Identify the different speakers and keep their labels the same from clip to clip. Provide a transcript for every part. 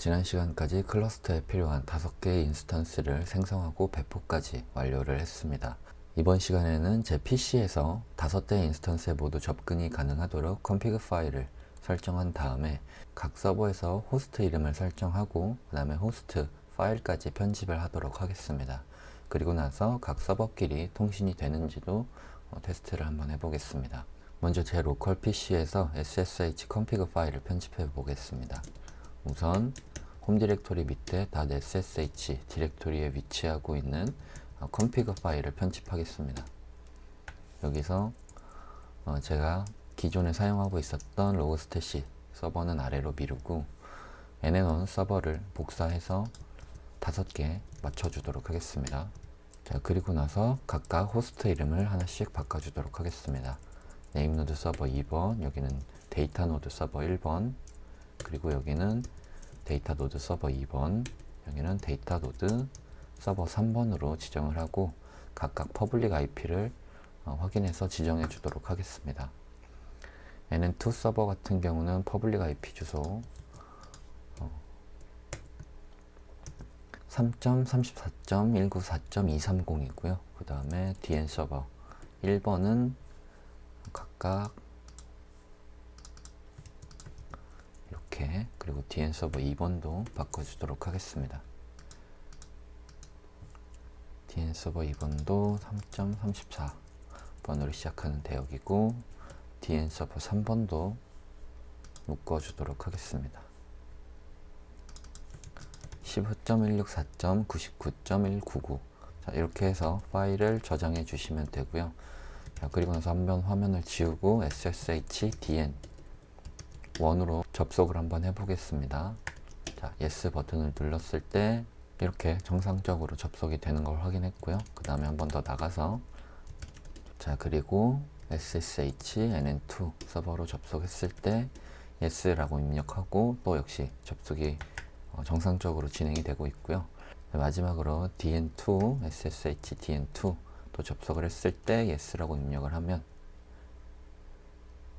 Speaker 1: 지난 시간까지 클러스터에 필요한 5개의 인스턴스를 생성하고 배포까지 완료를 했습니다. 이번 시간에는 제 PC에서 5대의 인스턴스에 모두 접근이 가능하도록 컨피그 파일을 설정한 다음에 각 서버에서 호스트 이름을 설정하고 그 다음에 호스트 파일까지 편집을 하도록 하겠습니다. 그리고 나서 각 서버끼리 통신이 되는지도 테스트를 한번 해보겠습니다. 먼저 제 로컬 PC에서 SSH 컨피그 파일을 편집해 보겠습니다. 우선 홈 디렉토리 밑에 .ssh 디렉토리에 위치하고 있는 컨피그 파일을 편집하겠습니다. 여기서 제가 기존에 사용하고 있었던 로그스태시 서버는 아래로 미루고 nn1 서버를 복사해서 5개 맞춰주도록 하겠습니다. 자, 그리고 나서 각각 호스트 이름을 하나씩 바꿔주도록 하겠습니다. 네임노드 서버 2번, 여기는 데이터 노드 서버 1번, 그리고 여기는 데이터 노드 서버 2번, 여기는 데이터 노드 서버 3번으로 지정을 하고 각각 퍼블릭 IP를 확인해서 지정해 주도록 하겠습니다. nn2 서버 같은 경우는 퍼블릭 IP 주소 3.34.194.230이고요. 그 다음에 DN 서버 1번은 각각 이렇게, 그리고 DN 서버 2번도 바꿔주도록 하겠습니다. DN 서버 2번도 3.34번으로 시작하는 대역이고 DN 서버 3번도 묶어주도록 하겠습니다. 15.164.99.199 자, 이렇게 해서 파일을 저장해 주시면 되고요. 자, 그리고 나서 한번 화면을 지우고 SSH DN 1으로 접속을 한번 해보겠습니다. 자, Yes 버튼을 눌렀을 때 이렇게 정상적으로 접속이 되는 걸 확인했고요. 그 다음에 한 번 더 나가서 자, 그리고 SSH NN2 서버로 접속했을 때 Yes라고 입력하고 또 역시 접속이 정상적으로 진행이 되고 있고요. 마지막으로 DN2 SSH DN2 또 접속을 했을 때 Yes라고 입력을 하면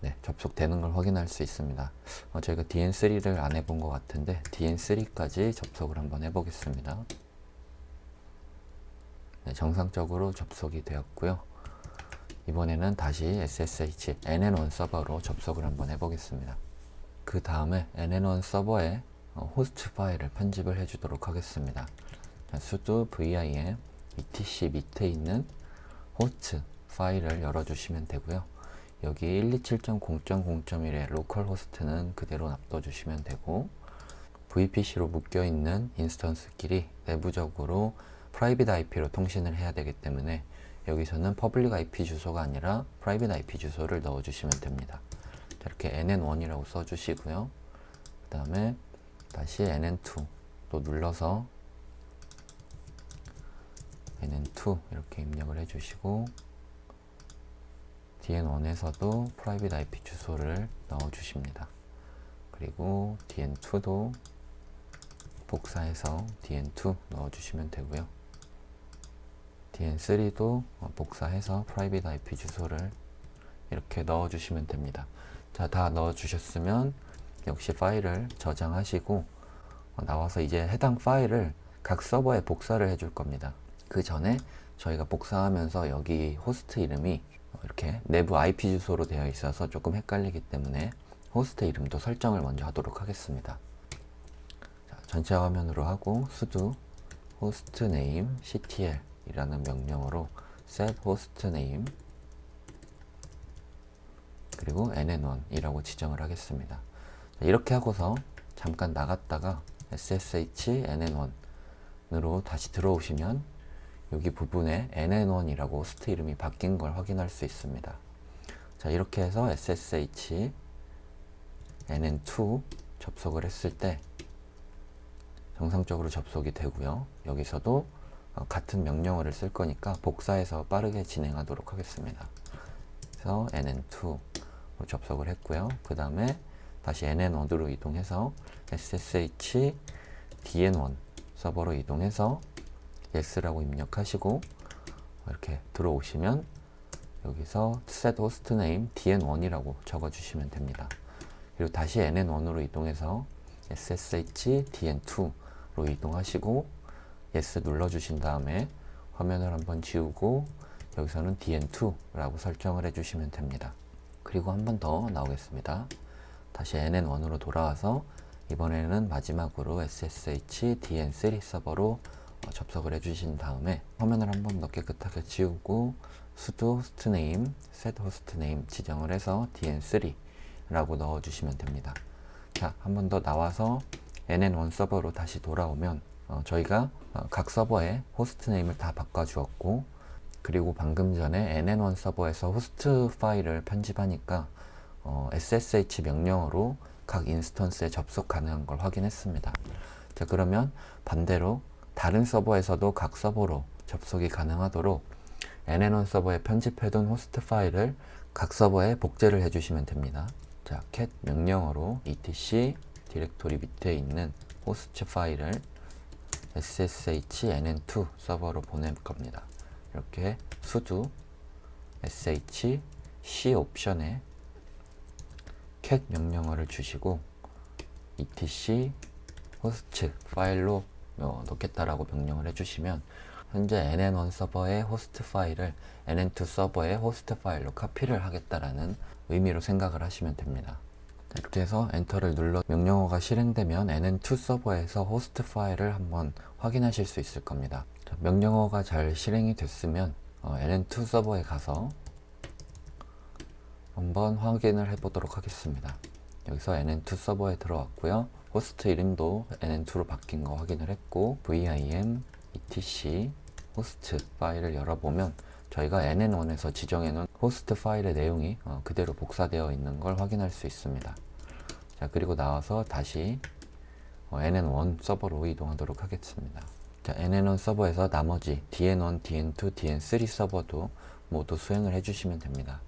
Speaker 1: 네, 접속되는 걸 확인할 수 있습니다. 저희가 DN3를 안 해본 것 같은데 DN3까지 접속을 한번 해보겠습니다. 네, 정상적으로 접속이 되었고요. 이번에는 다시 SSH NN1 서버로 접속을 한번 해보겠습니다. 그 다음에 NN1 서버에 호스트 파일을 편집을 해주도록 하겠습니다. sudo vim etc 밑에 있는 호스트 파일을 열어주시면 되고요. 여기 127.0.0.1의 로컬 호스트는 그대로 놔둬주시면 되고 VPC로 묶여있는 인스턴스끼리 내부적으로 프라이빗 IP로 통신을 해야 되기 때문에 여기서는 퍼블릭 IP 주소가 아니라 프라이빗 IP 주소를 넣어주시면 됩니다. 자, 이렇게 nn1이라고 써주시고요. 그 다음에 다시 nn2 또 눌러서 nn2 이렇게 입력을 해주시고 dn1에서도 private IP 주소를 넣어주십니다. 그리고 dn2도 복사해서 dn2 넣어주시면 되고요. dn3도 복사해서 private IP 주소를 이렇게 넣어주시면 됩니다. 자, 다 넣어주셨으면 역시 파일을 저장하시고 나와서 이제 해당 파일을 각 서버에 복사를 해줄 겁니다. 그 전에 저희가 복사하면서 여기 호스트 이름이 이렇게 내부 IP 주소로 되어 있어서 조금 헷갈리기 때문에 호스트 이름도 설정을 먼저 하도록 하겠습니다. 자, 전체 화면으로 하고 sudo hostname ctl 이라는 명령어로 set hostname 그리고 nn1 이라고 지정을 하겠습니다. 자, 이렇게 하고서 잠깐 나갔다가 ssh nn1으로 다시 들어오시면 여기 부분에 nn1이라고 호스트 이름이 바뀐 걸 확인할 수 있습니다. 자, 이렇게 해서 ssh nn2 접속을 했을 때 정상적으로 접속이 되고요. 여기서도 같은 명령어를 쓸 거니까 복사해서 빠르게 진행하도록 하겠습니다. 그래서 nn2로 접속을 했고요. 그 다음에 다시 nn1으로 이동해서 ssh dn1 서버로 이동해서 yes라고 입력하시고 이렇게 들어오시면 여기서 set hostname dn1이라고 적어주시면 됩니다. 그리고 다시 nn1으로 이동해서 SSH DN2로 이동하시고 yes 눌러주신 다음에 화면을 한번 지우고 여기서는 DN2라고 설정을 해주시면 됩니다. 그리고 한 번 더 나오겠습니다. 다시 NN1으로 돌아와서 이번에는 마지막으로 SSH DN3 서버로 접속을 해주신 다음에 화면을 한 번 더 깨끗하게 지우고 sudo hostname, set hostname 지정을 해서 DN3라고 넣어주시면 됩니다. 자, 한 번 더 나와서 NN1 서버로 다시 돌아오면 저희가 각 서버의 호스트네임을 다 바꿔주었고, 그리고 방금 전에 NN1 서버에서 호스트 파일을 편집하니까 SSH 명령어로 각 인스턴스에 접속 가능한 걸 확인했습니다. 자, 그러면 반대로 다른 서버에서도 각 서버로 접속이 가능하도록 NN1 서버에 편집해둔 호스트 파일을 각 서버에 복제를 해주시면 됩니다. 자, cat 명령어로 etc 디렉토리 밑에 있는 호스트 파일을 SSH NN2 서버로 보낼 겁니다. 이렇게 sudo sh c 옵션에 cat 명령어를 주시고 etc 호스트 파일로 넣겠다라고 명령을 해주시면 현재 NN1 서버의 호스트 파일을 NN2 서버의 호스트 파일로 카피를 하겠다라는 의미로 생각을 하시면 됩니다. 이렇게 해서 엔터를 눌러 명령어가 실행되면 NN2 서버에서 호스트 파일을 한번 확인하실 수 있을 겁니다. 자, 명령어가 잘 실행이 됐으면 NN2 서버에 가서 한번 확인을 해 보도록 하겠습니다. 여기서 NN2 서버에 들어왔고요. 호스트 이름도 NN2로 바뀐 거 확인을 했고 vim etc 호스트 파일을 열어보면 저희가 NN1에서 지정해 놓은 호스트 파일의 내용이 그대로 복사되어 있는 걸 확인할 수 있습니다. 자, 그리고 나와서 다시 NN1 서버로 이동하도록 하겠습니다. 자, NN1 서버에서 나머지 DN1, DN2, DN3 서버도 모두 수행을 해주시면 됩니다.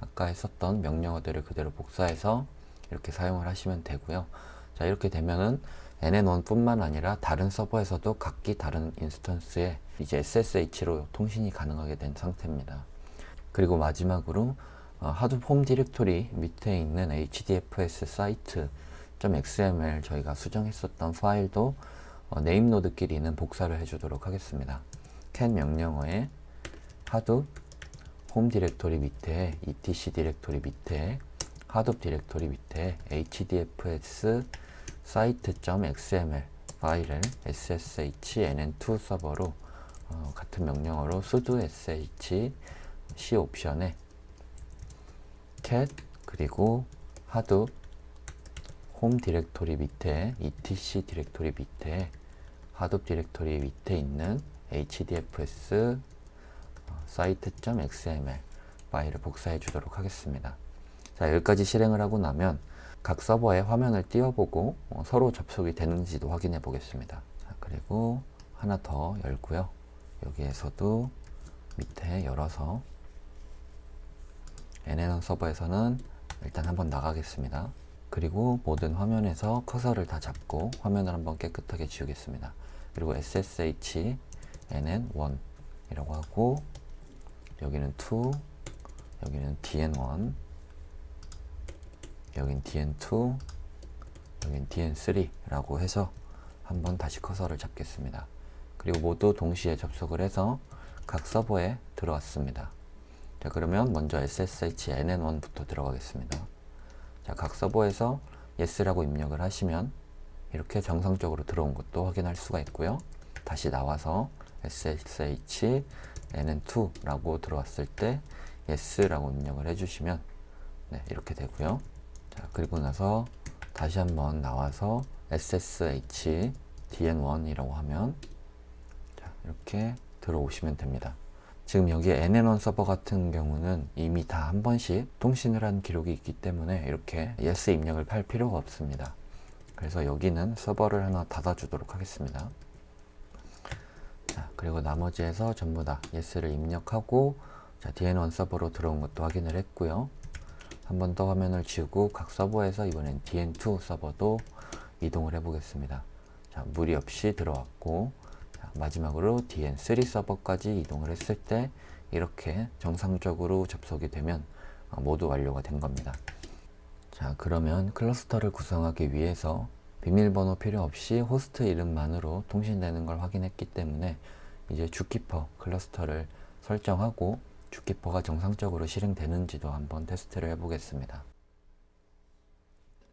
Speaker 1: 아까 했었던 명령어들을 그대로 복사해서 이렇게 사용을 하시면 되고요. 자, 이렇게 되면은 NN1 뿐만 아니라 다른 서버에서도 각기 다른 인스턴스에 이제 SSH로 통신이 가능하게 된 상태입니다. 그리고 마지막으로 하둡 홈 디렉토리 밑에 있는 hdfs site.xml 저희가 수정했었던 파일도 네임 노드끼리는 복사를 해주도록 하겠습니다. cat 명령어에 하둡 홈 디렉토리 밑에 etc 디렉토리 밑에 하둡 디렉토리 밑에 hdfs site.xml 파일을 ssh nn2 서버로 같은 명령어로 sudo sh c 옵션에 cat 그리고 하둡 홈 디렉토리 밑에 etc 디렉토리 밑에 하둡 디렉토리 밑에 있는 hdfs site.xml 파일을 복사해 주도록 하겠습니다. 자, 여기까지 실행을 하고 나면 각 서버에 화면을 띄워보고 서로 접속이 되는지도 확인해 보겠습니다. 자, 그리고 하나 더 열고요. 여기에서도 밑에 열어서 NN1 서버에서는 일단 한번 나가겠습니다. 그리고 모든 화면에서 커서를 다 잡고 화면을 한번 깨끗하게 지우겠습니다. 그리고 SSH NN1 이라고 하고 여기는 2, 여기는 DN1, 여긴 DN2, 여긴 DN3 라고 해서 한번 다시 커서를 잡겠습니다. 그리고 모두 동시에 접속을 해서 각 서버에 들어왔습니다. 자, 그러면 먼저 SSH NN1부터 들어가겠습니다. 자, 각 서버에서 yes라고 입력을 하시면 이렇게 정상적으로 들어온 것도 확인할 수가 있고요. 다시 나와서 SSH NN2 라고 들어왔을 때 yes라고 입력을 해주시면 네, 이렇게 되고요. 자, 그리고 나서 다시 한번 나와서 SSH DN1이라고 하면 자, 이렇게 들어오시면 됩니다. 지금 여기 NN1 서버 같은 경우는 이미 다 한 번씩 통신을 한 기록이 있기 때문에 이렇게 yes 입력을 할 필요가 없습니다. 그래서 여기는 서버를 하나 닫아주도록 하겠습니다. 자, 그리고 나머지에서 전부 다 yes를 입력하고 자, DN1 서버로 들어온 것도 확인을 했고요. 한 번 더 화면을 지우고 각 서버에서 이번엔 DN2 서버도 이동을 해 보겠습니다. 자, 무리 없이 들어왔고 자, 마지막으로 DN3 서버까지 이동을 했을 때 이렇게 정상적으로 접속이 되면 모두 완료가 된 겁니다. 자, 그러면 클러스터를 구성하기 위해서 비밀번호 필요 없이 호스트 이름만으로 통신되는 걸 확인했기 때문에 이제 줍키퍼 클러스터를 설정하고 줍키퍼가 정상적으로 실행되는지도 한번 테스트를 해보겠습니다.